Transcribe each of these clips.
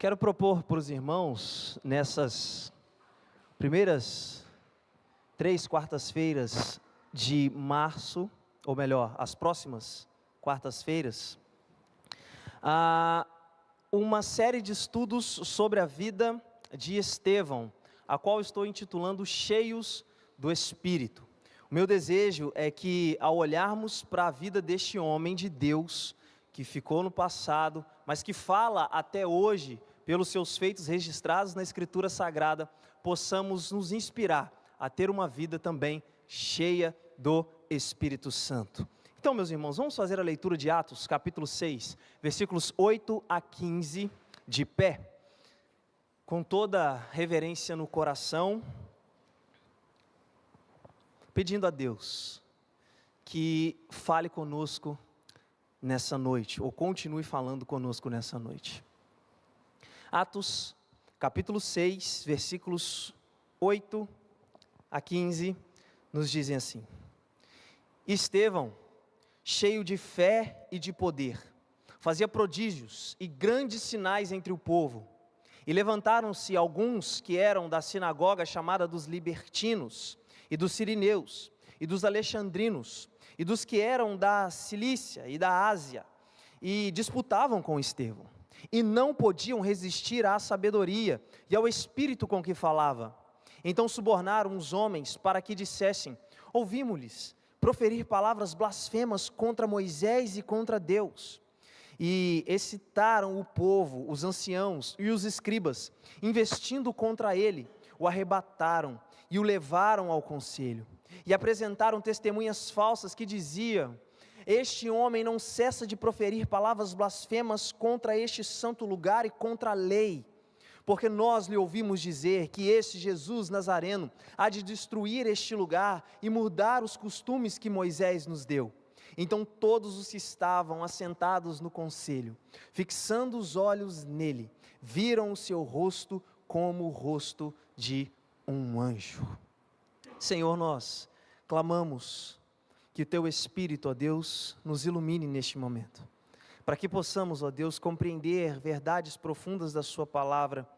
Quero propor para os irmãos, nessas primeiras 3 quartas-feiras de março, ou melhor, as próximas quartas-feiras, uma série de estudos sobre a vida de Estevão, a qual estou intitulando Cheios do Espírito. O meu desejo é que, ao olharmos para a vida deste homem de Deus, que ficou no passado, mas que fala até hoje, pelos seus feitos registrados na Escritura Sagrada, possamos nos inspirar a ter uma vida também cheia do Espírito Santo. Então, meus irmãos, vamos fazer a leitura de Atos, capítulo 6, versículos 8 a 15, de pé, com toda reverência no coração, pedindo a Deus que fale conosco nessa noite, ou continue falando conosco nessa noite. Atos, capítulo 6, versículos 8 a 15, nos dizem assim: Estevão, cheio de fé e de poder, fazia prodígios e grandes sinais entre o povo. E levantaram-se alguns que eram da sinagoga chamada dos libertinos, e dos sirineus, e dos alexandrinos, e dos que eram da Cilícia e da Ásia, e disputavam com Estevão, e não podiam resistir à sabedoria e ao espírito com que falava. Então subornaram os homens para que dissessem: ouvimos-lhes proferir palavras blasfemas contra Moisés e contra Deus. E excitaram o povo, os anciãos e os escribas, investindo contra ele, o arrebataram e o levaram ao conselho. E apresentaram testemunhas falsas que diziam: este homem não cessa de proferir palavras blasfemas contra este santo lugar e contra a lei, porque nós lhe ouvimos dizer que este Jesus Nazareno há de destruir este lugar e mudar os costumes que Moisés nos deu. Então todos os que estavam assentados no conselho, fixando os olhos nele, viram o seu rosto como o rosto de um anjo. Senhor, nós clamamos que o Teu Espírito, ó Deus, nos ilumine neste momento, para que possamos, ó Deus, compreender verdades profundas da Sua palavra,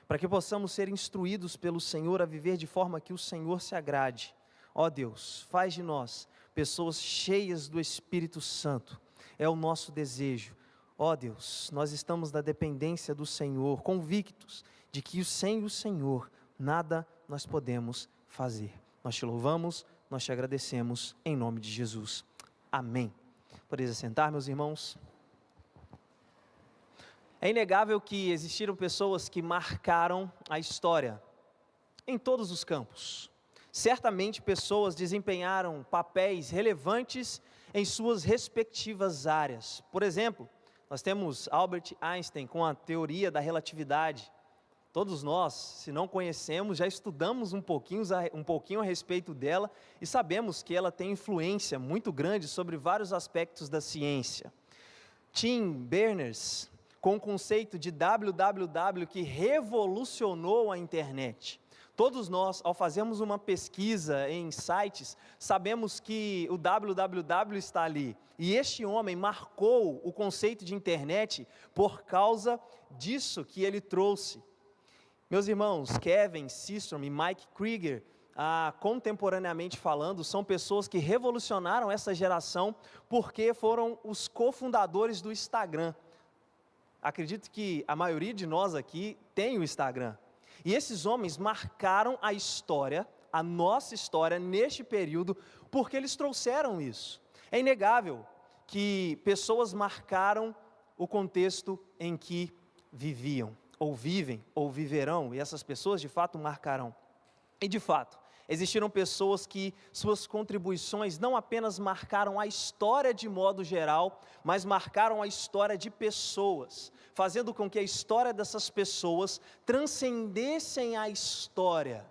para que possamos ser instruídos pelo Senhor a viver de forma que o Senhor se agrade. Ó Deus, faz de nós pessoas cheias do Espírito Santo, é o nosso desejo. Ó Deus, nós estamos na dependência do Senhor, convictos de que sem o Senhor nada nós podemos fazer. Nós te louvamos, nós te agradecemos, em nome de Jesus. Amém. Podeis assentar, meus irmãos? É inegável que existiram pessoas que marcaram a história, em todos os campos. Certamente pessoas desempenharam papéis relevantes em suas respectivas áreas. Por exemplo, nós temos Albert Einstein com a teoria da relatividade. Todos nós, se não conhecemos, já estudamos um pouquinho a respeito dela e sabemos que ela tem influência muito grande sobre vários aspectos da ciência. Tim Berners, com o conceito de www que revolucionou a internet. Todos nós, ao fazermos uma pesquisa em sites, sabemos que o www está ali. E este homem marcou o conceito de internet por causa disso que ele trouxe. Meus irmãos, Kevin Systrom e Mike Krieger, contemporaneamente falando, são pessoas que revolucionaram essa geração porque foram os cofundadores do Instagram. Acredito que a maioria de nós aqui tem o Instagram. E esses homens marcaram a história, a nossa história, neste período, porque eles trouxeram isso. É inegável que pessoas marcaram o contexto em que viviam, ou vivem, ou viverão, e essas pessoas de fato marcarão. E de fato, existiram pessoas que suas contribuições não apenas marcaram a história de modo geral, mas marcaram a história de pessoas, fazendo com que a história dessas pessoas transcendessem a história.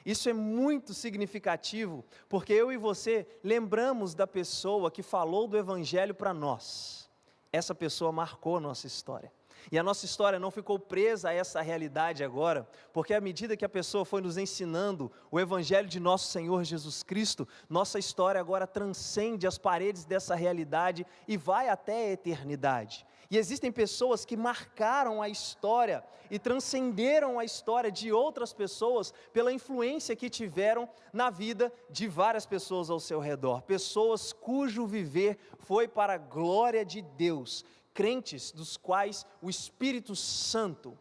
Isso é muito significativo, porque eu e você lembramos da pessoa que falou do Evangelho para nós. Essa pessoa marcou a nossa história. E a nossa história não ficou presa a essa realidade agora, porque à medida que a pessoa foi nos ensinando o Evangelho de nosso Senhor Jesus Cristo, nossa história agora transcende as paredes dessa realidade e vai até a eternidade. E existem pessoas que marcaram a história e transcenderam a história de outras pessoas pela influência que tiveram na vida de várias pessoas ao seu redor. Pessoas cujo viver foi para a glória de Deus. Crentes dos quais o Espírito Santo,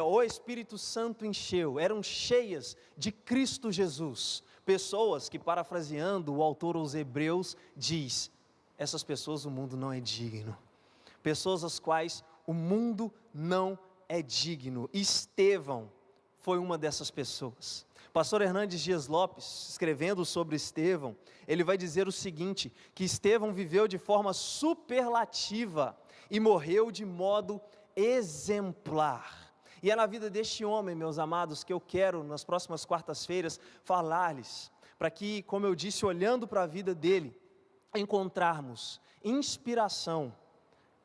o Espírito Santo encheu, eram cheias de Cristo Jesus. Pessoas que, parafraseando o autor aos Hebreus, diz: essas pessoas o mundo não é digno. Pessoas às quais o mundo não é digno. Estevão foi uma dessas pessoas. Pastor Hernandes Dias Lopes, escrevendo sobre Estevão, ele vai dizer o seguinte, que Estevão viveu de forma superlativa e morreu de modo exemplar. E é na vida deste homem, meus amados, que eu quero, nas próximas quartas-feiras, falar-lhes, para que, como eu disse, olhando para a vida dele, encontrarmos inspiração,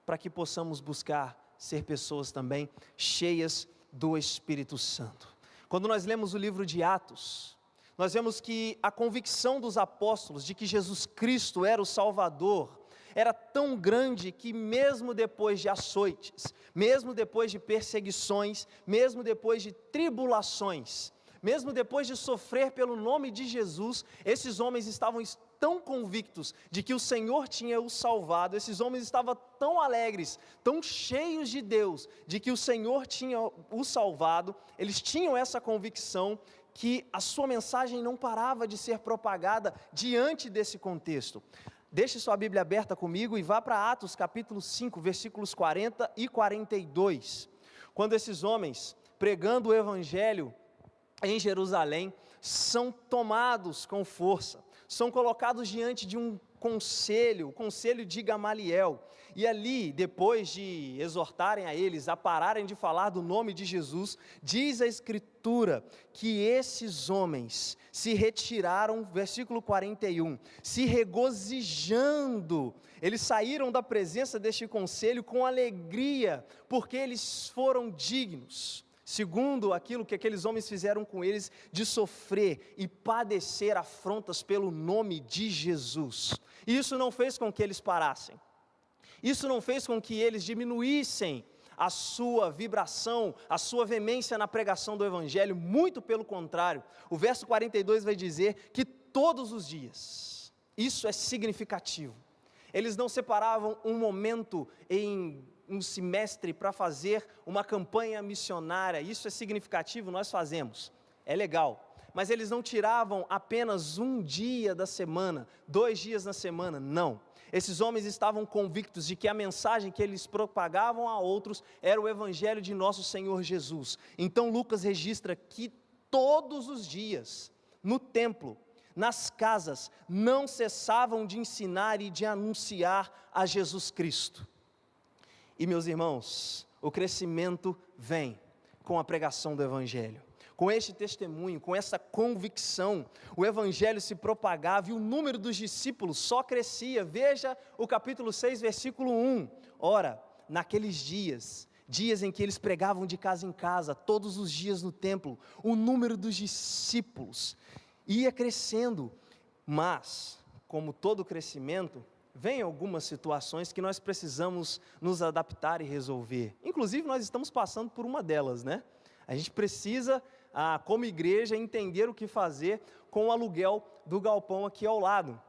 para que possamos buscar ser pessoas também cheias do Espírito Santo. Quando nós lemos o livro de Atos, nós vemos que a convicção dos apóstolos de que Jesus Cristo era o Salvador, era tão grande que mesmo depois de açoites, mesmo depois de perseguições, mesmo depois de tribulações, mesmo depois de sofrer pelo nome de Jesus, esses homens estavam tão convictos de que o Senhor tinha os salvado, esses homens estavam tão alegres, tão cheios de Deus, de que o Senhor tinha os salvado, eles tinham essa convicção que a sua mensagem não parava de ser propagada diante desse contexto. Deixe sua Bíblia aberta comigo e vá para Atos capítulo 5, versículos 40 e 42, quando esses homens, pregando o Evangelho em Jerusalém, são tomados com força, são colocados diante de um conselho, o conselho de Gamaliel, e ali, depois de exortarem a eles a pararem de falar do nome de Jesus, diz a Escritura que esses homens se retiraram, versículo 41, se regozijando, eles saíram da presença deste conselho com alegria, porque eles foram dignos, segundo aquilo que aqueles homens fizeram com eles, de sofrer e padecer afrontas pelo nome de Jesus. E isso não fez com que eles parassem, isso não fez com que eles diminuíssem a sua vibração, a sua veemência na pregação do Evangelho, muito pelo contrário. O verso 42 vai dizer que todos os dias, isso é significativo, eles não separavam um momento em um semestre para fazer uma campanha missionária. Isso é significativo, nós fazemos, é legal, mas eles não tiravam apenas um dia da semana, 2 dias na semana, não. Esses homens estavam convictos de que a mensagem que eles propagavam a outros era o Evangelho de nosso Senhor Jesus. Então Lucas registra que todos os dias, no templo, nas casas, não cessavam de ensinar e de anunciar a Jesus Cristo. E meus irmãos, o crescimento vem com a pregação do Evangelho. Com este testemunho, com essa convicção, o Evangelho se propagava e o número dos discípulos só crescia. Veja o capítulo 6, versículo 1. Ora, naqueles dias em que eles pregavam de casa em casa, todos os dias no templo, o número dos discípulos ia crescendo. Mas, como todo crescimento, vem algumas situações que nós precisamos nos adaptar e resolver. Inclusive, nós estamos passando por uma delas, né? A gente precisa, como igreja, entender o que fazer com o aluguel do galpão aqui ao lado.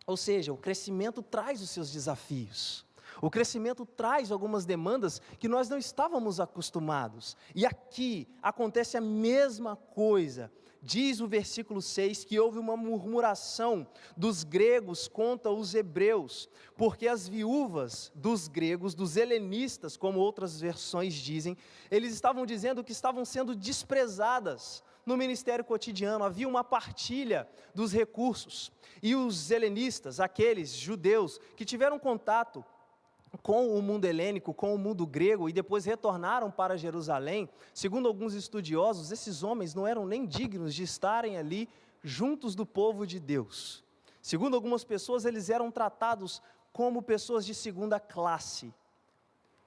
Ou seja, o crescimento traz os seus desafios. O crescimento traz algumas demandas que nós não estávamos acostumados. E aqui acontece a mesma coisa. Diz o versículo 6 que houve uma murmuração dos gregos contra os hebreus, porque as viúvas dos gregos, dos helenistas, como outras versões dizem, eles estavam dizendo que estavam sendo desprezadas no ministério cotidiano. Havia uma partilha dos recursos, e os helenistas, aqueles judeus que tiveram contato com o mundo helênico, com o mundo grego, e depois retornaram para Jerusalém, segundo alguns estudiosos, esses homens não eram nem dignos de estarem ali juntos do povo de Deus. Segundo algumas pessoas, eles eram tratados como pessoas de segunda classe.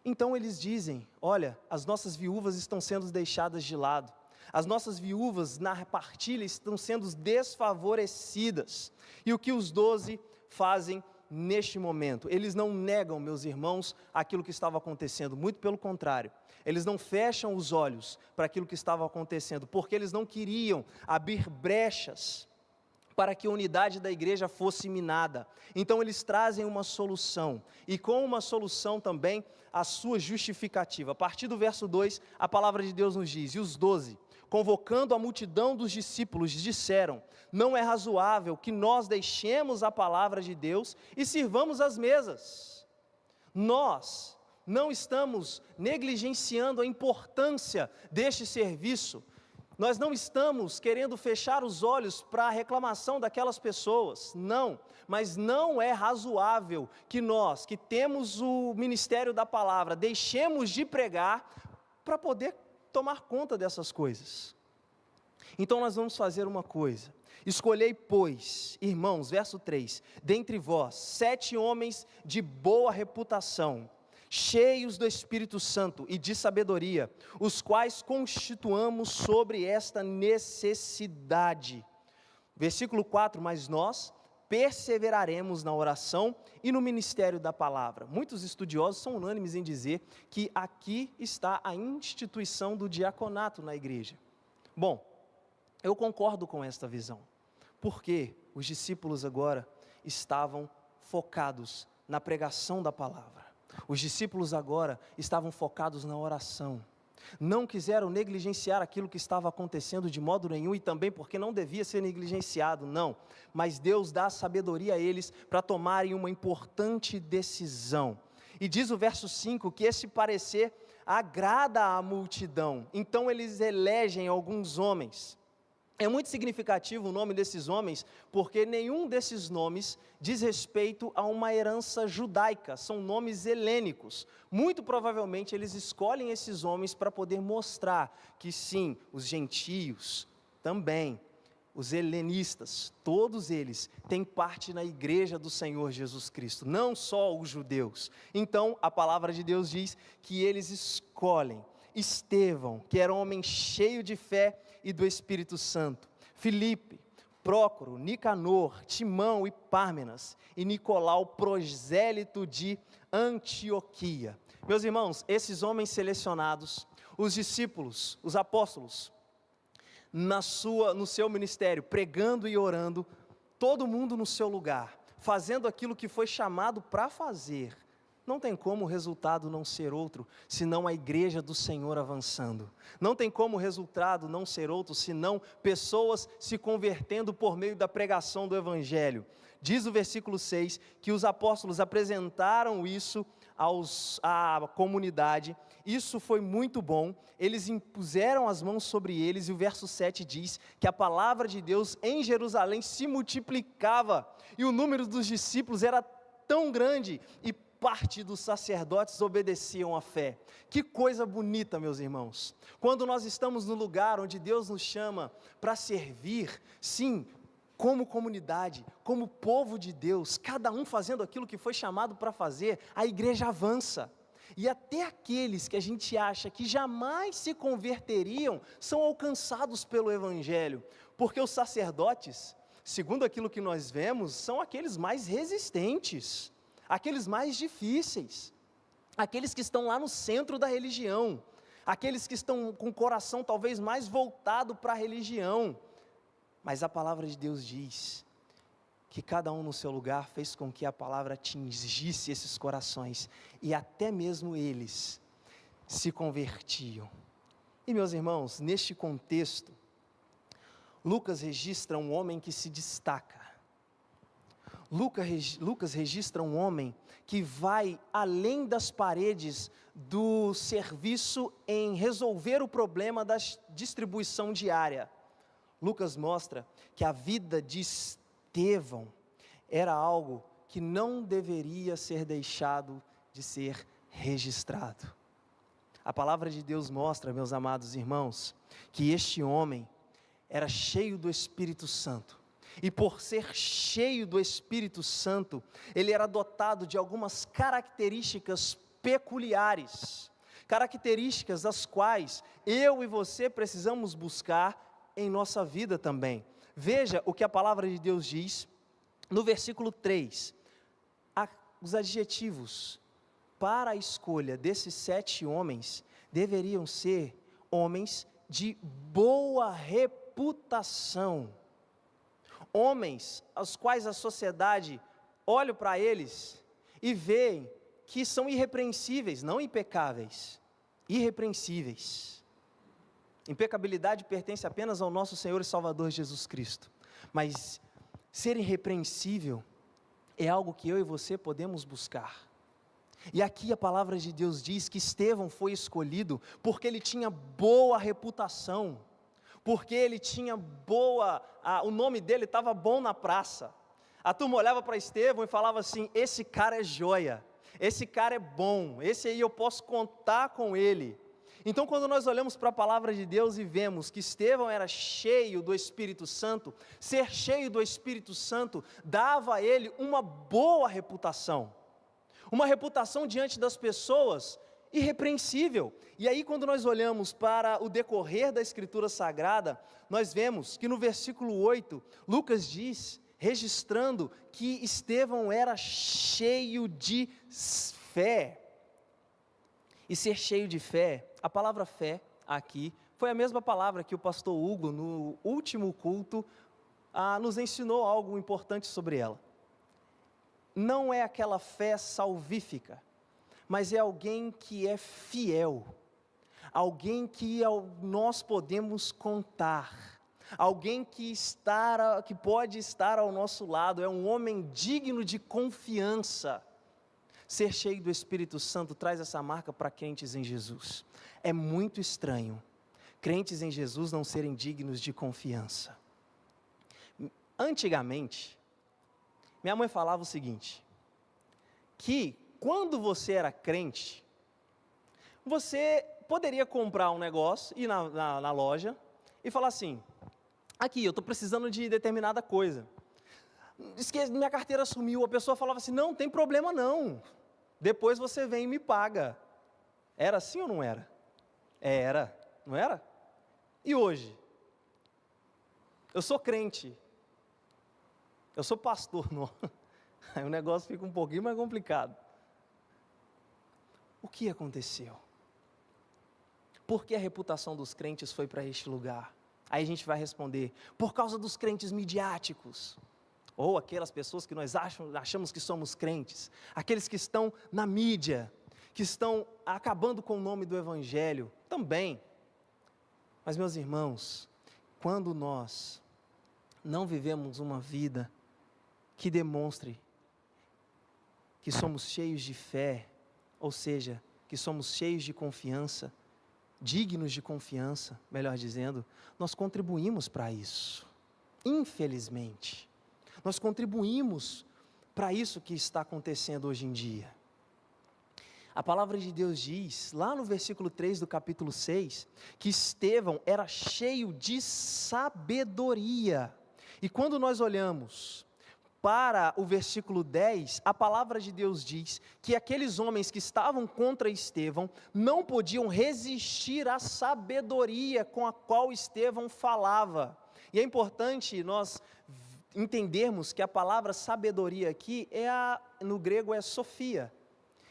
Então eles dizem: olha, as nossas viúvas estão sendo deixadas de lado, as nossas viúvas na partilha estão sendo desfavorecidas. E o que os 12 fazem neste momento? Eles não negam, meus irmãos, aquilo que estava acontecendo, muito pelo contrário, eles não fecham os olhos para aquilo que estava acontecendo, porque eles não queriam abrir brechas para que a unidade da igreja fosse minada. Então eles trazem uma solução, e com uma solução também a sua justificativa. A partir do verso 2, a palavra de Deus nos diz: e os 12, convocando a multidão dos discípulos, disseram: não é razoável que nós deixemos a palavra de Deus e sirvamos as mesas. Nós não estamos negligenciando a importância deste serviço. Nós não estamos querendo fechar os olhos para a reclamação daquelas pessoas, não, mas não é razoável que nós, que temos o ministério da palavra, deixemos de pregar para poder tomar conta dessas coisas. Então nós vamos fazer uma coisa: escolhei, pois, irmãos, verso 3, dentre vós 7 homens de boa reputação, cheios do Espírito Santo e de sabedoria, os quais constituamos sobre esta necessidade. Versículo 4, mas nós perseveraremos na oração e no ministério da palavra. Muitos estudiosos são unânimes em dizer que aqui está a instituição do diaconato na igreja. Bom, eu concordo com esta visão, porque os discípulos agora estavam focados na pregação da palavra. Os discípulos agora estavam focados na oração, não quiseram negligenciar aquilo que estava acontecendo de modo nenhum, e também porque não devia ser negligenciado, não, mas Deus dá sabedoria a eles para tomarem uma importante decisão, e diz o verso 5, que esse parecer agrada à multidão, então eles elegem alguns homens. É muito significativo o nome desses homens, porque nenhum desses nomes diz respeito a uma herança judaica, são nomes helênicos. Muito provavelmente eles escolhem esses homens para poder mostrar que sim, os gentios também, os helenistas, todos eles têm parte na igreja do Senhor Jesus Cristo, não só os judeus. Então a palavra de Deus diz que eles escolhem Estevão, que era um homem cheio de fé e do Espírito Santo, Filipe, Prócoro, Nicanor, Timão e Pármenas, e Nicolau, prosélito de Antioquia. Meus irmãos, esses homens selecionados, os discípulos, os apóstolos, no seu ministério, pregando e orando, todo mundo no seu lugar, fazendo aquilo que foi chamado para fazer. Não tem como o resultado não ser outro, senão a igreja do Senhor avançando. Não tem como o resultado não ser outro, senão pessoas se convertendo por meio da pregação do Evangelho. Diz o versículo 6, que os apóstolos apresentaram isso à comunidade, isso foi muito bom, eles impuseram as mãos sobre eles, e o verso 7 diz que a palavra de Deus em Jerusalém se multiplicava, e o número dos discípulos era tão grande, e parte dos sacerdotes obedeciam à fé. Que coisa bonita, meus irmãos, quando nós estamos no lugar onde Deus nos chama para servir, sim, como comunidade, como povo de Deus, cada um fazendo aquilo que foi chamado para fazer, a igreja avança, e até aqueles que a gente acha que jamais se converteriam, são alcançados pelo Evangelho, porque os sacerdotes, segundo aquilo que nós vemos, são aqueles mais resistentes, aqueles mais difíceis, aqueles que estão lá no centro da religião, aqueles que estão com o coração talvez mais voltado para a religião, mas a palavra de Deus diz que cada um no seu lugar fez com que a palavra atingisse esses corações, e até mesmo eles se convertiam. E meus irmãos, neste contexto, Lucas registra um homem que se destaca. Lucas registra um homem que vai além das paredes do serviço em resolver o problema da distribuição diária. Lucas mostra que a vida de Estevão era algo que não deveria ser deixado de ser registrado. A palavra de Deus mostra, meus amados irmãos, que este homem era cheio do Espírito Santo. E por ser cheio do Espírito Santo, ele era dotado de algumas características peculiares, características das quais eu e você precisamos buscar em nossa vida também. Veja o que a palavra de Deus diz no versículo 3, os adjetivos para a escolha desses 7 homens deveriam ser homens de boa reputação, homens aos quais a sociedade olha para eles e vê que são irrepreensíveis, não impecáveis, irrepreensíveis. Impecabilidade pertence apenas ao nosso Senhor e Salvador Jesus Cristo, mas ser irrepreensível é algo que eu e você podemos buscar. E aqui a palavra de Deus diz que Estevão foi escolhido porque ele tinha boa reputação, porque ele tinha o nome dele estava bom na praça. A turma olhava para Estevão e falava assim: esse cara é joia, esse cara é bom, esse aí eu posso contar com ele. Então, quando nós olhamos para a palavra de Deus e vemos que Estevão era cheio do Espírito Santo, ser cheio do Espírito Santo dava a ele uma boa reputação, uma reputação diante das pessoas irrepreensível. E aí, quando nós olhamos para o decorrer da Escritura Sagrada, nós vemos que no versículo 8, Lucas diz, registrando que Estevão era cheio de fé. E ser cheio de fé, a palavra fé aqui, foi a mesma palavra que o pastor Hugo, no último culto, nos ensinou algo importante sobre ela. Não é aquela fé salvífica, mas é alguém que é fiel, alguém que nós podemos contar, alguém que pode estar ao nosso lado, é um homem digno de confiança. Ser cheio do Espírito Santo traz essa marca para crentes em Jesus. É muito estranho crentes em Jesus não serem dignos de confiança. Antigamente, minha mãe falava o seguinte, que quando você era crente, você poderia comprar um negócio, ir na loja e falar assim: aqui, eu estou precisando de determinada coisa. Diz que minha carteira sumiu, a pessoa falava assim: não tem problema não, depois você vem e me paga. Era assim ou não era? Era, não era? E hoje? Eu sou crente, eu sou pastor, não. Aí o negócio fica um pouquinho mais complicado. O que aconteceu? Por que a reputação dos crentes foi para este lugar? Aí a gente vai responder: por causa dos crentes midiáticos, ou aquelas pessoas que nós achamos que somos crentes, aqueles que estão na mídia, que estão acabando com o nome do Evangelho, também. Mas, meus irmãos, quando nós não vivemos uma vida que demonstre que somos cheios de fé, ou seja, que somos cheios de confiança, dignos de confiança, melhor dizendo, nós contribuímos para isso. Infelizmente, nós contribuímos para isso que está acontecendo hoje em dia. A palavra de Deus diz, lá no versículo 3 do capítulo 6, que Estevão era cheio de sabedoria. E quando nós olhamos para o versículo 10, a palavra de Deus diz que aqueles homens que estavam contra Estevão não podiam resistir à sabedoria com a qual Estevão falava. E é importante nós entendermos que a palavra sabedoria aqui, no grego é sofia,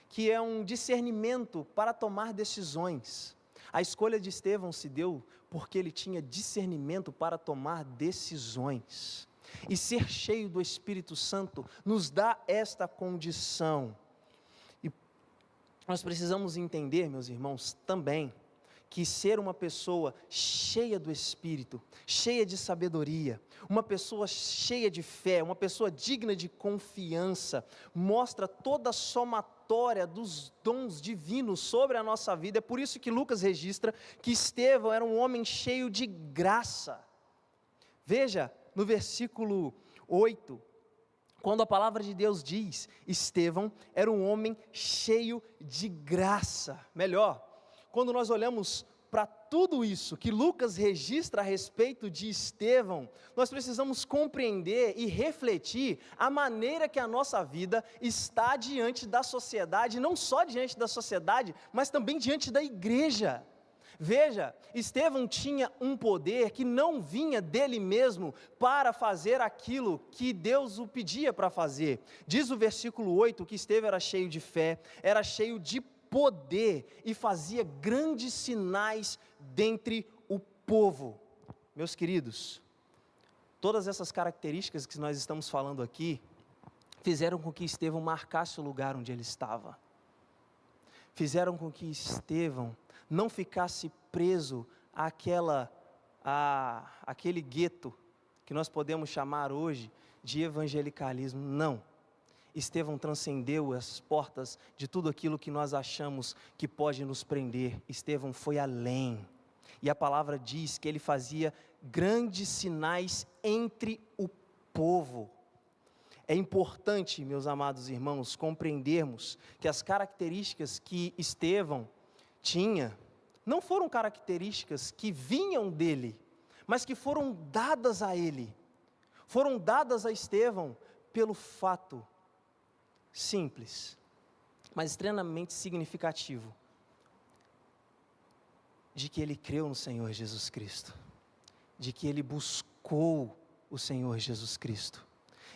que é um discernimento para tomar decisões. A escolha de Estevão se deu porque ele tinha discernimento para tomar decisões. E ser cheio do Espírito Santo nos dá esta condição. E nós precisamos entender, meus irmãos, também, que ser uma pessoa cheia do Espírito, cheia de sabedoria, uma pessoa cheia de fé, uma pessoa digna de confiança, mostra toda a somatória dos dons divinos sobre a nossa vida. É por isso que Lucas registra que Estevão era um homem cheio de graça. Veja, no versículo 8, quando a palavra de Deus diz, Estevão era um homem cheio de graça. Melhor, quando nós olhamos para tudo isso que Lucas registra a respeito de Estevão, nós precisamos compreender e refletir a maneira que a nossa vida está diante da sociedade, não só diante da sociedade, mas também diante da igreja. Veja, Estevão tinha um poder que não vinha dele mesmo para fazer aquilo que Deus o pedia para fazer. Diz o versículo 8 que Estevão era cheio de fé, era cheio de poder e fazia grandes sinais dentre o povo. Meus queridos, todas essas características que nós estamos falando aqui, fizeram com que Estevão marcasse o lugar onde ele estava. Fizeram com que Estevão não ficasse preso àquele gueto que nós podemos chamar hoje de evangelicalismo. Não. Estevão transcendeu as portas de tudo aquilo que nós achamos que pode nos prender. Estevão foi além. E a palavra diz que ele fazia grandes sinais entre o povo. É importante, meus amados irmãos, compreendermos que as características que Estevão tinha, não foram características que vinham dele, mas que foram dadas a ele, foram dadas a Estevão pelo fato simples, mas extremamente significativo, de que ele creu no Senhor Jesus Cristo, de que ele buscou o Senhor Jesus Cristo,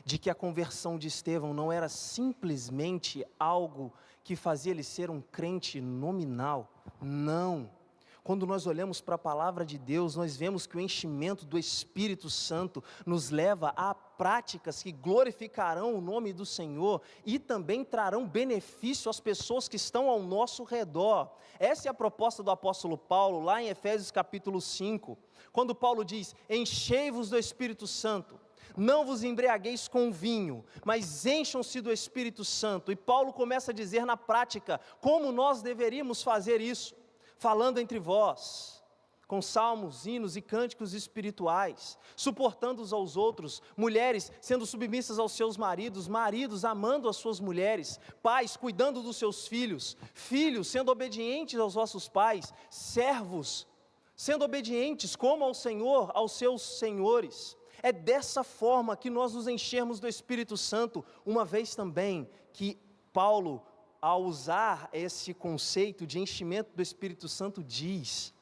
de que a conversão de Estevão não era simplesmente algo que fazia ele ser um crente nominal, não. Quando nós olhamos para a palavra de Deus, nós vemos que o enchimento do Espírito Santo nos leva a práticas que glorificarão o nome do Senhor e também trarão benefício às pessoas que estão ao nosso redor. Essa é a proposta do apóstolo Paulo, lá em Efésios capítulo 5, quando Paulo diz: enchei-vos do Espírito Santo. Não vos embriagueis com vinho, mas encham-se do Espírito Santo. E Paulo começa a dizer na prática como nós deveríamos fazer isso, falando entre vós, com salmos, hinos e cânticos espirituais, suportando uns aos outros, mulheres sendo submissas aos seus maridos, maridos amando as suas mulheres, pais cuidando dos seus filhos, filhos sendo obedientes aos vossos pais, servos sendo obedientes como ao Senhor, aos seus senhores. É dessa forma que nós nos enchermos do Espírito Santo, uma vez também que Paulo, ao usar esse conceito de enchimento do Espírito Santo, diz: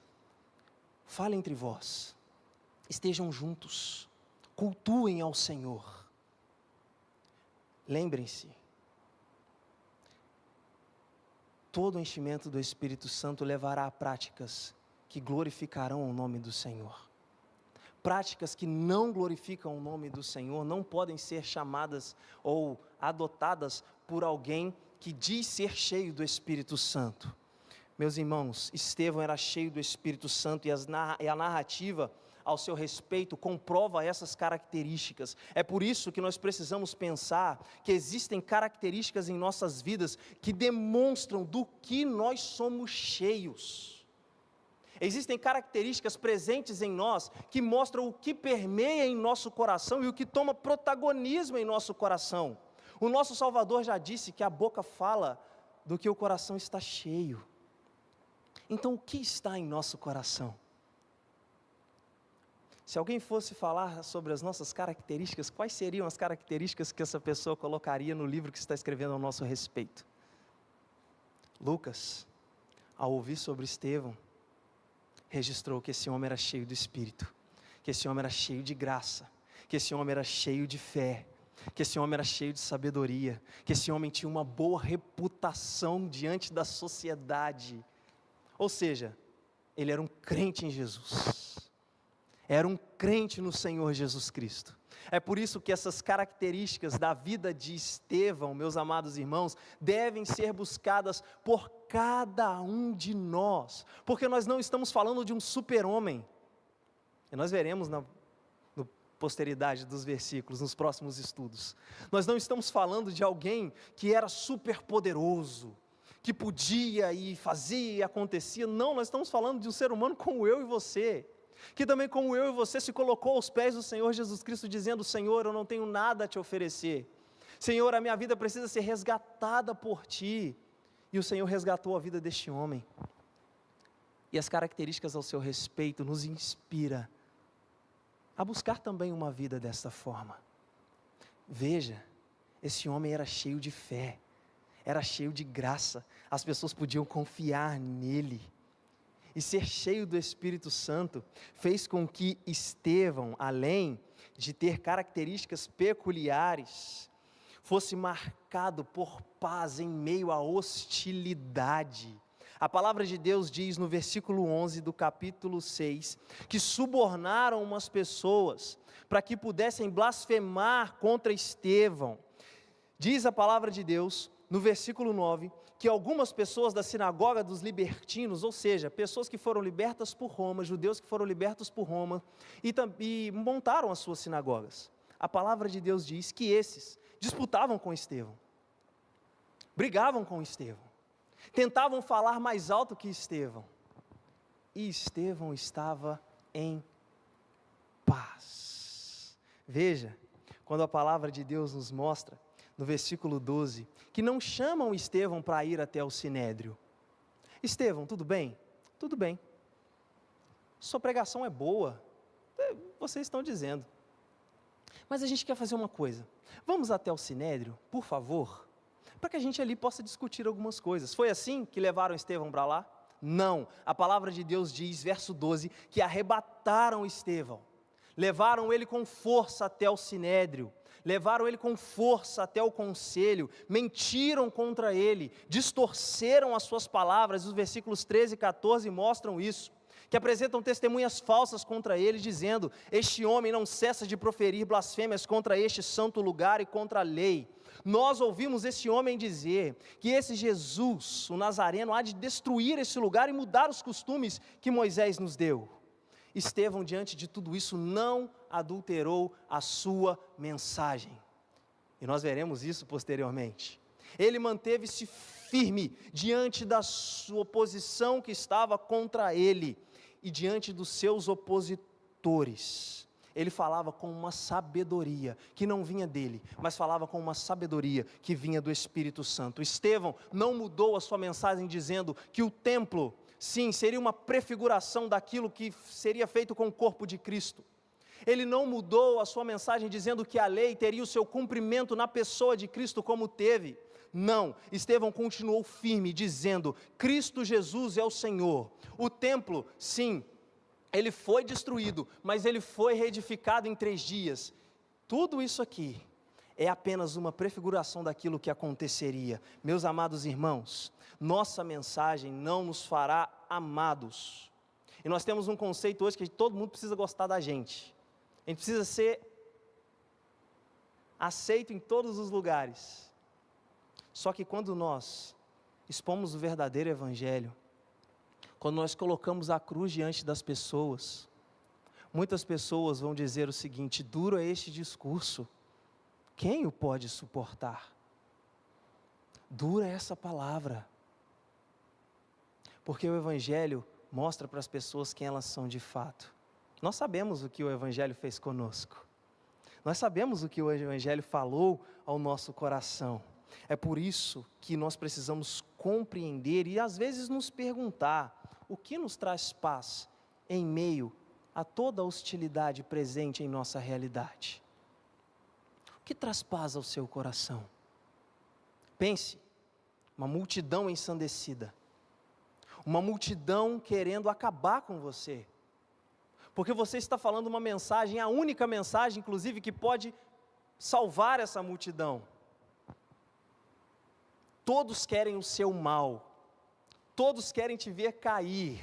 fale entre vós, estejam juntos, cultuem ao Senhor. Lembrem-se, todo enchimento do Espírito Santo levará a práticas que glorificarão o nome do Senhor. Práticas que não glorificam o nome do Senhor não podem ser chamadas ou adotadas por alguém que diz ser cheio do Espírito Santo. Meus irmãos, Estevão era cheio do Espírito Santo e a narrativa ao seu respeito comprova essas características. É por isso que nós precisamos pensar que existem características em nossas vidas que demonstram do que nós somos cheios. Existem características presentes em nós que mostram o que permeia em nosso coração e o que toma protagonismo em nosso coração. O nosso Salvador já disse que a boca fala do que o coração está cheio. Então, o que está em nosso coração? Se alguém fosse falar sobre as nossas características, quais seriam as características que essa pessoa colocaria no livro que está escrevendo ao nosso respeito? Lucas, ao ouvir sobre Estevão, registrou que esse homem era cheio do Espírito, que esse homem era cheio de graça, que esse homem era cheio de fé, que esse homem era cheio de sabedoria, que esse homem tinha uma boa reputação diante da sociedade. Ou seja, ele era um crente em Jesus, era um crente no Senhor Jesus Cristo. É por isso que essas características da vida de Estevão, meus amados irmãos, devem ser buscadas por cada um de nós, porque nós não estamos falando de um super-homem, e nós veremos na posteridade dos versículos, nos próximos estudos. Nós não estamos falando de alguém que era super poderoso, que podia e fazia e acontecia. Não, nós estamos falando de um ser humano como eu e você, que também como eu e você se colocou aos pés do Senhor Jesus Cristo, dizendo: Senhor, eu não tenho nada a te oferecer, Senhor, a minha vida precisa ser resgatada por Ti. E o Senhor resgatou a vida deste homem. e as características ao seu respeito nos inspira a buscar também uma vida desta forma. Veja, esse homem era cheio de fé, era cheio de graça, as pessoas podiam confiar nele. E ser cheio do Espírito Santo fez com que Estevão, além de ter características peculiares, fosse marcado por paz em meio à hostilidade. A palavra de Deus diz no versículo 11 do capítulo 6, que subornaram umas pessoas para que pudessem blasfemar contra Estevão. Diz a palavra de Deus, no versículo 9, que algumas pessoas da sinagoga dos libertinos, ou seja, pessoas que foram libertas por Roma, judeus que foram libertos por Roma, e montaram as suas sinagogas. A palavra de Deus diz que esses disputavam com Estevão, brigavam com Estevão, tentavam falar mais alto que Estevão, e Estevão estava em paz. Veja, quando a palavra de Deus nos mostra, no versículo 12, que não chamam Estevão para ir até o Sinédrio. Estevão, tudo bem? Tudo bem. Sua pregação é boa, vocês estão dizendo. Mas a gente quer fazer uma coisa, vamos até o Sinédrio, por favor, para que a gente ali possa discutir algumas coisas. Foi assim que levaram Estevão para lá? Não, a palavra de Deus diz, verso 12, que arrebataram Estevão, levaram ele com força até o Sinédrio, levaram ele com força até o conselho, mentiram contra ele, distorceram as suas palavras. Os versículos 13 e 14 mostram isso, que apresentam testemunhas falsas contra ele, dizendo: este homem não cessa de proferir blasfêmias contra este santo lugar e contra a lei. Nós ouvimos esse homem dizer que esse Jesus, o Nazareno, há de destruir esse lugar e mudar os costumes que Moisés nos deu. Estevão, diante de tudo isso, não adulterou a sua mensagem. E nós veremos isso posteriormente. Ele manteve-se firme diante da sua oposição que estava contra ele e diante dos seus opositores. Ele falava com uma sabedoria que não vinha dele, mas falava com uma sabedoria que vinha do Espírito Santo. Estevão não mudou a sua mensagem dizendo que o templo, sim, seria uma prefiguração daquilo que seria feito com o corpo de Cristo. Ele não mudou a sua mensagem dizendo que a lei teria o seu cumprimento na pessoa de Cristo como teve. Não, Estevão continuou firme dizendo: Cristo Jesus é o Senhor. O templo, sim, ele foi destruído, mas ele foi reedificado em 3 dias. Tudo isso aqui é apenas uma prefiguração daquilo que aconteceria. Meus amados irmãos, nossa mensagem não nos fará amados. E nós temos um conceito hoje que todo mundo precisa gostar da gente. A gente precisa ser aceito em todos os lugares. Só que quando nós expomos o verdadeiro evangelho, quando nós colocamos a cruz diante das pessoas, muitas pessoas vão dizer o seguinte: duro é este discurso, quem o pode suportar? Dura é essa palavra. Porque o evangelho mostra para as pessoas quem elas são de fato. Nós sabemos o que o evangelho fez conosco. Nós sabemos o que o evangelho falou ao nosso coração. É por isso que nós precisamos compreender e às vezes nos perguntar: o que nos traz paz em meio a toda a hostilidade presente em nossa realidade? O que traz paz ao seu coração? Pense, uma multidão ensandecida, uma multidão querendo acabar com você, porque você está falando uma mensagem, a única mensagem, inclusive, que pode salvar essa multidão. Todos querem o seu mal, todos querem te ver cair,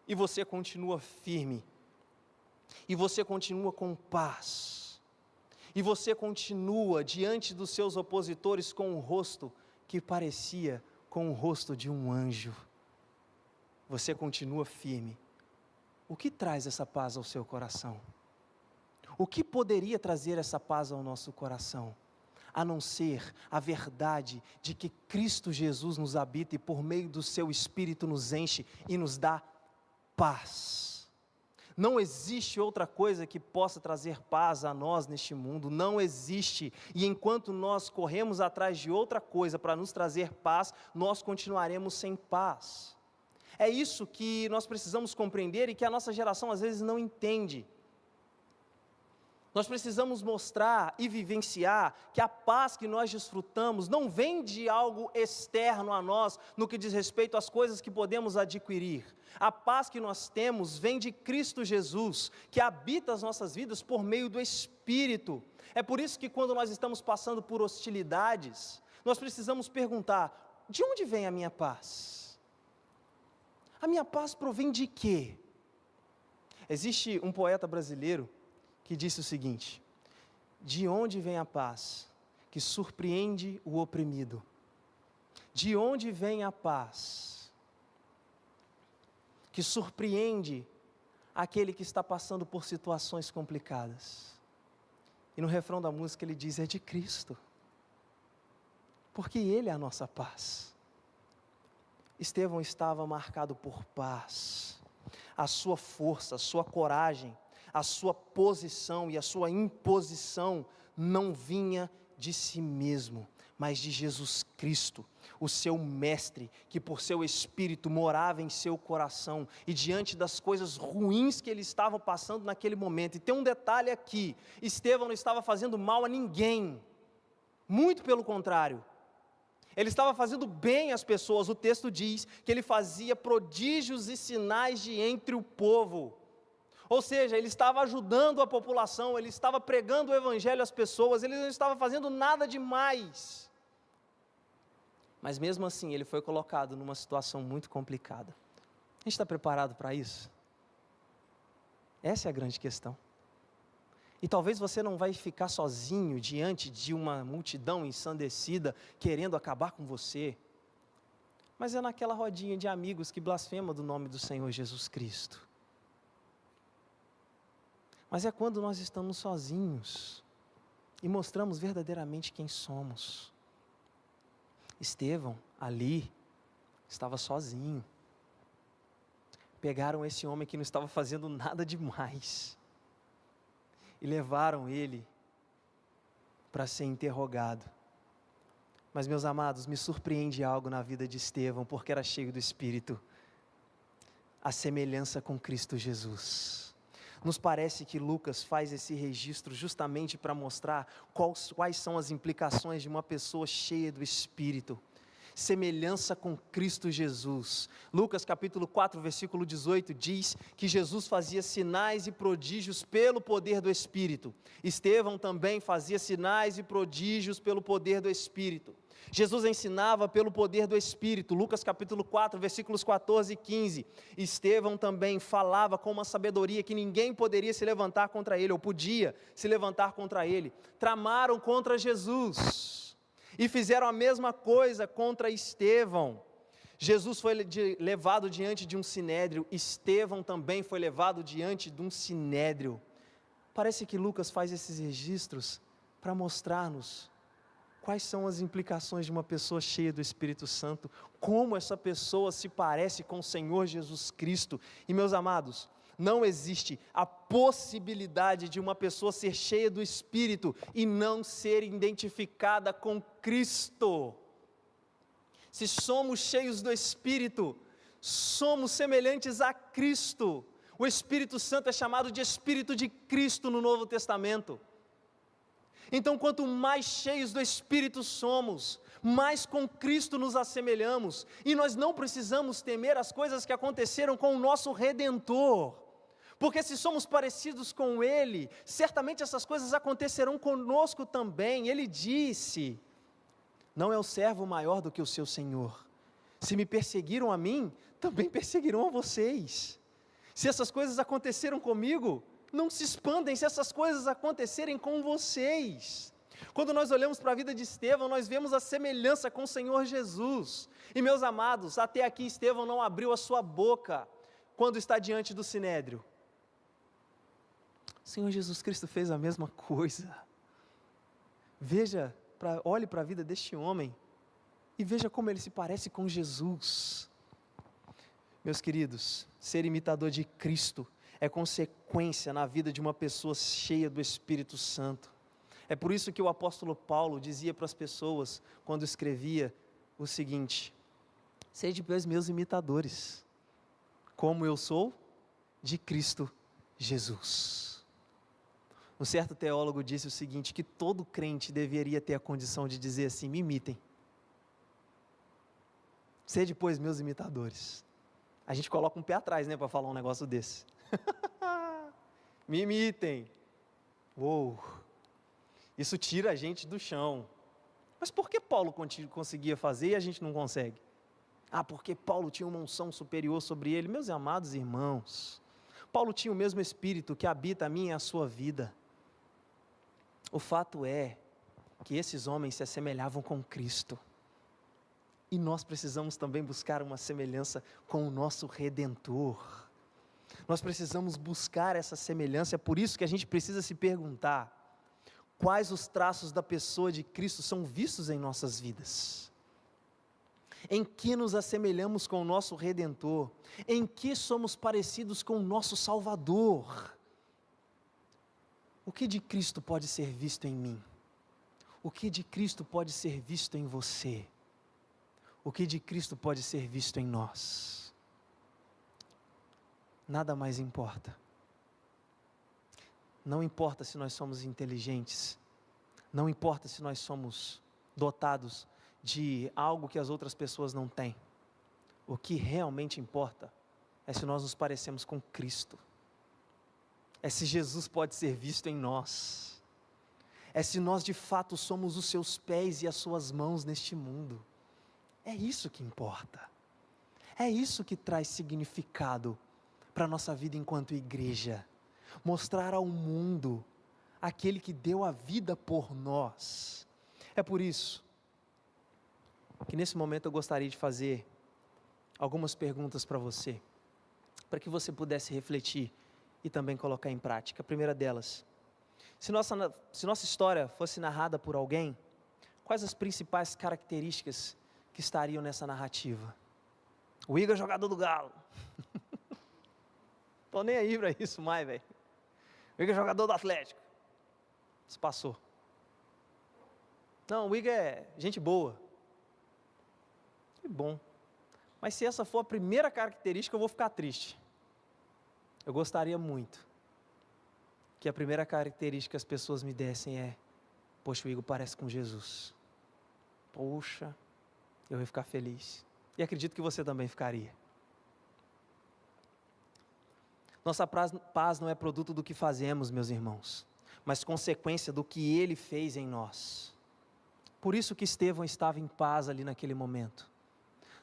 e você continua firme, e você continua com paz, e você continua diante dos seus opositores com um rosto que parecia com o rosto de um anjo. Você continua firme. O que traz essa paz ao seu coração? O que poderia trazer essa paz ao nosso coração? A não ser a verdade de que Cristo Jesus nos habita e por meio do seu Espírito nos enche e nos dá paz. Não existe outra coisa que possa trazer paz a nós neste mundo, não existe. E enquanto nós corremos atrás de outra coisa para nos trazer paz, nós continuaremos sem paz. É isso que nós precisamos compreender e que a nossa geração às vezes não entende. Nós precisamos mostrar e vivenciar que a paz que nós desfrutamos não vem de algo externo a nós, no que diz respeito às coisas que podemos adquirir. A paz que nós temos vem de Cristo Jesus, que habita as nossas vidas por meio do Espírito. É por isso que quando nós estamos passando por hostilidades, nós precisamos perguntar: de onde vem a minha paz? A minha paz provém de quê? Existe um poeta brasileiro que disse o seguinte: de onde vem a paz que surpreende o oprimido? De onde vem a paz que surpreende aquele que está passando por situações complicadas? E no refrão da música ele diz: é de Cristo, porque Ele é a nossa paz. Estevão estava marcado por paz. A sua força, a sua coragem, a sua posição e a sua imposição não vinha de si mesmo, mas de Jesus Cristo, o seu mestre, que por seu Espírito morava em seu coração, e diante das coisas ruins que ele estava passando naquele momento. E tem um detalhe aqui: Estevão não estava fazendo mal a ninguém, muito pelo contrário, ele estava fazendo bem às pessoas. O texto diz que ele fazia prodígios e sinais de entre o povo. Ou seja, ele estava ajudando a população, ele estava pregando o evangelho às pessoas, ele não estava fazendo nada demais. Mas mesmo assim, ele foi colocado numa situação muito complicada. A gente está preparado para isso? Essa é a grande questão. E talvez você não vai ficar sozinho diante de uma multidão ensandecida, querendo acabar com você. Mas é naquela rodinha de amigos que blasfema do nome do Senhor Jesus Cristo. Mas é quando nós estamos sozinhos e mostramos verdadeiramente quem somos. Estevão, ali, estava sozinho. Pegaram esse homem que não estava fazendo nada demais e levaram ele para ser interrogado. Mas, meus amados, me surpreende algo na vida de Estevão, porque era cheio do Espírito. A semelhança com Cristo Jesus. Nos parece que Lucas faz esse registro justamente para mostrar quais são as implicações de uma pessoa cheia do Espírito. Semelhança com Cristo Jesus. Lucas capítulo 4, versículo 18 diz que Jesus fazia sinais e prodígios pelo poder do Espírito. Estevão também fazia sinais e prodígios pelo poder do Espírito. Jesus ensinava pelo poder do Espírito. Lucas capítulo 4, versículos 14 e 15. Estevão também falava com uma sabedoria que ninguém poderia se levantar contra ele, ou podia se levantar contra ele. Tramaram contra Jesus e fizeram a mesma coisa contra Estevão. Jesus foi levado diante de um sinédrio, Estevão também foi levado diante de um sinédrio. Parece que Lucas faz esses registros para mostrar-nos quais são as implicações de uma pessoa cheia do Espírito Santo, como essa pessoa se parece com o Senhor Jesus Cristo. E, meus amados, não existe a possibilidade de uma pessoa ser cheia do Espírito e não ser identificada com Cristo. Se somos cheios do Espírito, somos semelhantes a Cristo. O Espírito Santo é chamado de Espírito de Cristo no Novo Testamento. Então, quanto mais cheios do Espírito somos, mais com Cristo nos assemelhamos, e nós não precisamos temer as coisas que aconteceram com o nosso Redentor, porque se somos parecidos com Ele, certamente essas coisas acontecerão conosco também. Ele disse: não é o servo maior do que o seu Senhor. Se me perseguiram a mim, também perseguirão a vocês. Se essas coisas aconteceram comigo, não se expandem se essas coisas acontecerem com vocês. Quando nós olhamos para a vida de Estevão, nós vemos a semelhança com o Senhor Jesus. E, meus amados, até aqui Estevão não abriu a sua boca quando está diante do sinédrio. O Senhor Jesus Cristo fez a mesma coisa. Olhe para a vida deste homem e veja como ele se parece com Jesus. Meus queridos, ser imitador de Cristo é consequência na vida de uma pessoa cheia do Espírito Santo. É por isso que o apóstolo Paulo dizia para as pessoas, quando escrevia, o seguinte: sede meus imitadores, como eu sou de Cristo Jesus. Um certo teólogo disse o seguinte, que todo crente deveria ter a condição de dizer assim: me imitem. Sede, pois, meus imitadores. A gente coloca um pé atrás, né, para falar um negócio desse. Me imitem. Uou! Isso tira a gente do chão. Mas por que Paulo conseguia fazer e a gente não consegue? Porque Paulo tinha uma unção superior sobre ele. Meus amados irmãos, Paulo tinha o mesmo Espírito que habita a minha e a sua vida. O fato é que esses homens se assemelhavam com Cristo. E nós precisamos também buscar uma semelhança com o nosso Redentor. Nós precisamos buscar essa semelhança, é por isso que a gente precisa se perguntar: quais os traços da pessoa de Cristo são vistos em nossas vidas? Em que nos assemelhamos com o nosso Redentor? Em que somos parecidos com o nosso Salvador? O que de Cristo pode ser visto em mim? O que de Cristo pode ser visto em você? O que de Cristo pode ser visto em nós? Nada mais importa. Não importa se nós somos inteligentes, não importa se nós somos dotados de algo que as outras pessoas não têm. O que realmente importa é se nós nos parecemos com Cristo. É se Jesus pode ser visto em nós. É se nós de fato somos os seus pés e as suas mãos neste mundo. É isso que importa. É isso que traz significado para a nossa vida enquanto igreja. Mostrar ao mundo aquele que deu a vida por nós. É por isso que nesse momento eu gostaria de fazer algumas perguntas para você, para que você pudesse refletir e também colocar em prática. A primeira delas: se nossa história fosse narrada por alguém, quais as principais características que estariam nessa narrativa? O Igor, jogador do Galo. Tô nem aí para isso mais, velho. O Igor é jogador do Atlético. Isso passou. Não, o Igor é gente boa. Que bom. Mas se essa for a primeira característica, eu vou ficar triste. Eu gostaria muito que a primeira característica que as pessoas me dessem é: poxa, o Igor parece com Jesus. Poxa, eu ia ficar feliz. E acredito que você também ficaria. Nossa paz não é produto do que fazemos, meus irmãos, mas consequência do que Ele fez em nós. Por isso que Estevão estava em paz ali naquele momento.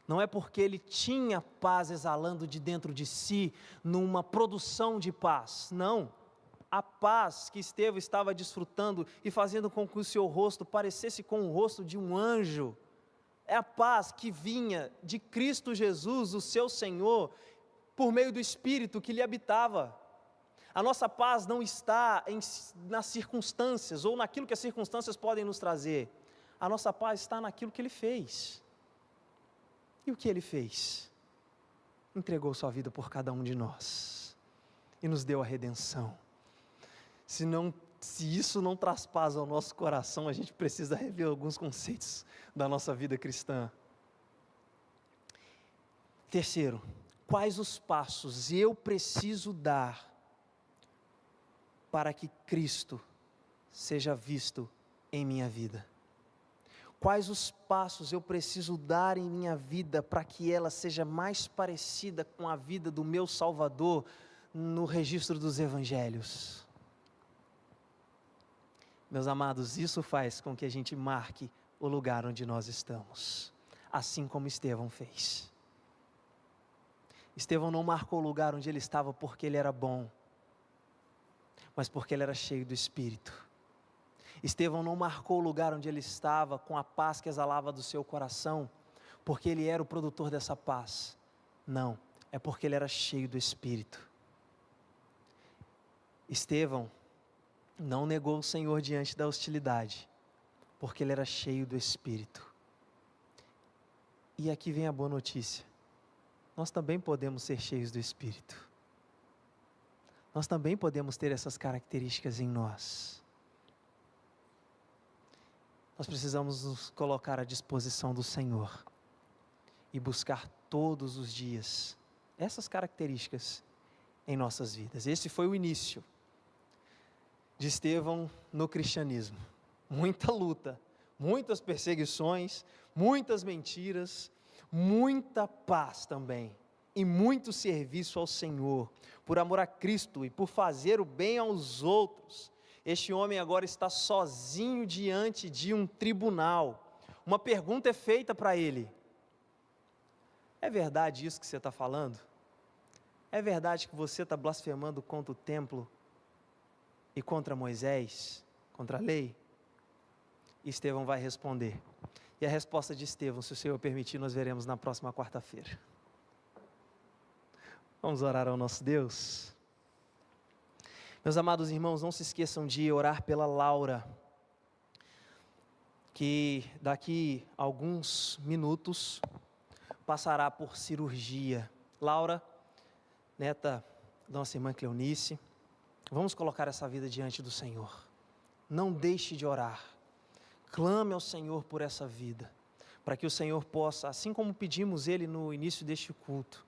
Não é porque ele tinha paz exalando de dentro de si, numa produção de paz. Não. A paz que Estevão estava desfrutando e fazendo com que o seu rosto parecesse com o rosto de um anjo, é a paz que vinha de Cristo Jesus, o seu Senhor, por meio do Espírito que lhe habitava. A nossa paz não está nas circunstâncias, ou naquilo que as circunstâncias podem nos trazer. A nossa paz está naquilo que Ele fez. E o que Ele fez? Entregou sua vida por cada um de nós, e nos deu a redenção. Se isso não traz paz ao nosso coração, a gente precisa rever alguns conceitos da nossa vida cristã. Terceiro, quais os passos eu preciso dar para que Cristo seja visto em minha vida? Quais os passos eu preciso dar em minha vida para que ela seja mais parecida com a vida do meu Salvador no registro dos Evangelhos? Meus amados, isso faz com que a gente marque o lugar onde nós estamos, assim como Estevão fez. Estevão não marcou o lugar onde ele estava porque ele era bom, mas porque ele era cheio do Espírito. Estevão não marcou o lugar onde ele estava com a paz que exalava do seu coração, porque ele era o produtor dessa paz. Não, é porque ele era cheio do Espírito. Estevão não negou o Senhor diante da hostilidade, porque ele era cheio do Espírito. E aqui vem a boa notícia: nós também podemos ser cheios do Espírito. Nós também podemos ter essas características em nós. Nós precisamos nos colocar à disposição do Senhor e buscar todos os dias essas características em nossas vidas. Esse foi o início de Estevão no cristianismo. Muita luta, muitas perseguições, muitas mentiras, muita paz também, e muito serviço ao Senhor, por amor a Cristo e por fazer o bem aos outros. Este homem agora está sozinho diante de um tribunal. Uma pergunta é feita para ele: é verdade isso que você está falando? É verdade que você está blasfemando contra o templo e contra Moisés, contra a lei? E Estevão vai responder. E a resposta de Estevão, se o Senhor permitir, nós veremos na próxima quarta-feira. Vamos orar ao nosso Deus. Meus amados irmãos, não se esqueçam de orar pela Laura, que daqui a alguns minutos passará por cirurgia. Laura, neta da nossa irmã Cleonice, vamos colocar essa vida diante do Senhor. Não deixe de orar. Clame ao Senhor por essa vida, para que o Senhor possa, assim como pedimos Ele no início deste culto,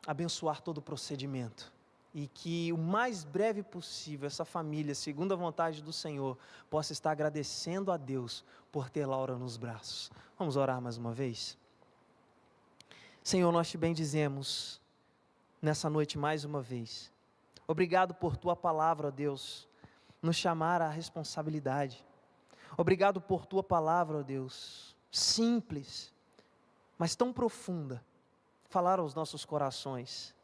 abençoar todo o procedimento, e que o mais breve possível essa família, segundo a vontade do Senhor, possa estar agradecendo a Deus por ter Laura nos braços. Vamos orar mais uma vez? Senhor, nós te bendizemos nessa noite mais uma vez. Obrigado por tua palavra, ó Deus, nos chamar à responsabilidade. Obrigado por tua palavra, ó Deus, simples, mas tão profunda, falar aos nossos corações.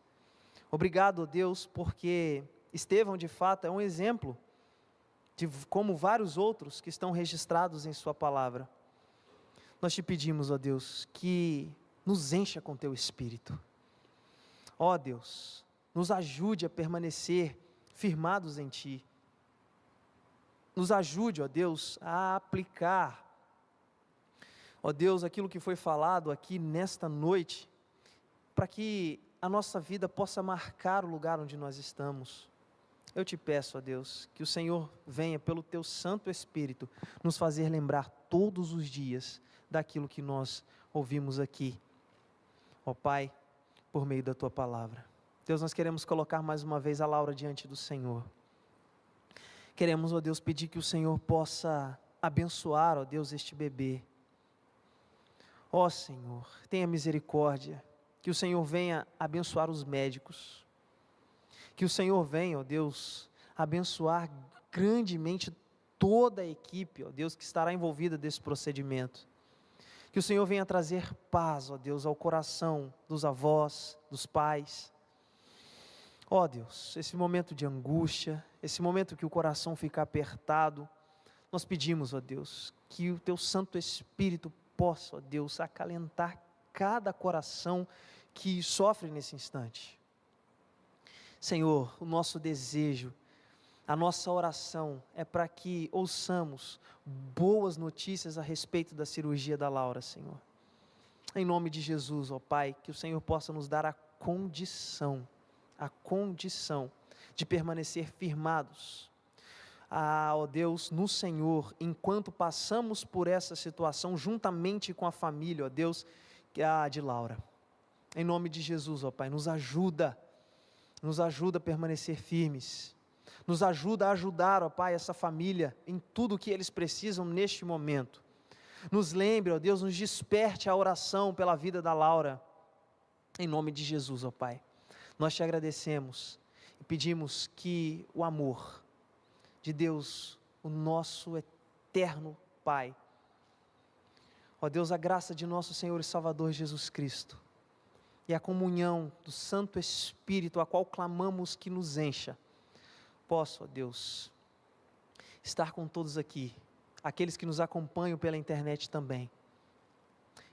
Obrigado, ó Deus, porque Estevão de fato é um exemplo de como vários outros que estão registrados em sua palavra. Nós te pedimos, ó Deus, que nos encha com teu Espírito. Ó Deus, nos ajude a permanecer firmados em ti. Nos ajude, ó Deus, a aplicar, ó Deus, aquilo que foi falado aqui nesta noite, para que a nossa vida possa marcar o lugar onde nós estamos. Eu te peço, ó Deus, que o Senhor venha pelo teu Santo Espírito nos fazer lembrar todos os dias daquilo que nós ouvimos aqui, ó Pai, por meio da tua palavra. Deus, nós queremos colocar mais uma vez a Laura diante do Senhor. Queremos, ó Deus, pedir que o Senhor possa abençoar, ó Deus, este bebê. Ó Senhor, tenha misericórdia, que o Senhor venha abençoar os médicos, que o Senhor venha, ó Deus, abençoar grandemente toda a equipe, ó Deus, que estará envolvida desse procedimento. Que o Senhor venha trazer paz, ó Deus, ao coração dos avós, dos pais. Ó Deus, esse momento de angústia, esse momento que o coração fica apertado, nós pedimos, ó Deus, que o teu Santo Espírito possa, ó Deus, acalentar cada coração que sofre nesse instante. Senhor, o nosso desejo, a nossa oração é para que ouçamos boas notícias a respeito da cirurgia da Laura, Senhor. Em nome de Jesus, ó Pai, que o Senhor possa nos dar a condição de permanecer firmados, ó Deus, no Senhor, enquanto passamos por essa situação, juntamente com a família, ó Deus, de Laura. Em nome de Jesus, ó Pai, nos ajuda a permanecer firmes, nos ajuda a ajudar, ó Pai, essa família em tudo o que eles precisam neste momento. Nos lembre, ó Deus, nos desperte a oração pela vida da Laura, em nome de Jesus, ó Pai. Nós te agradecemos e pedimos que o amor de Deus, o nosso eterno Pai, ó Deus, a graça de nosso Senhor e Salvador Jesus Cristo, e a comunhão do Santo Espírito, a qual clamamos que nos encha, possa, ó Deus, estar com todos aqui, aqueles que nos acompanham pela internet também,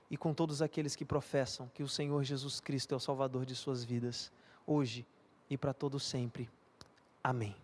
e com todos aqueles que professam que o Senhor Jesus Cristo é o Salvador de suas vidas, hoje e para todo sempre. Amém.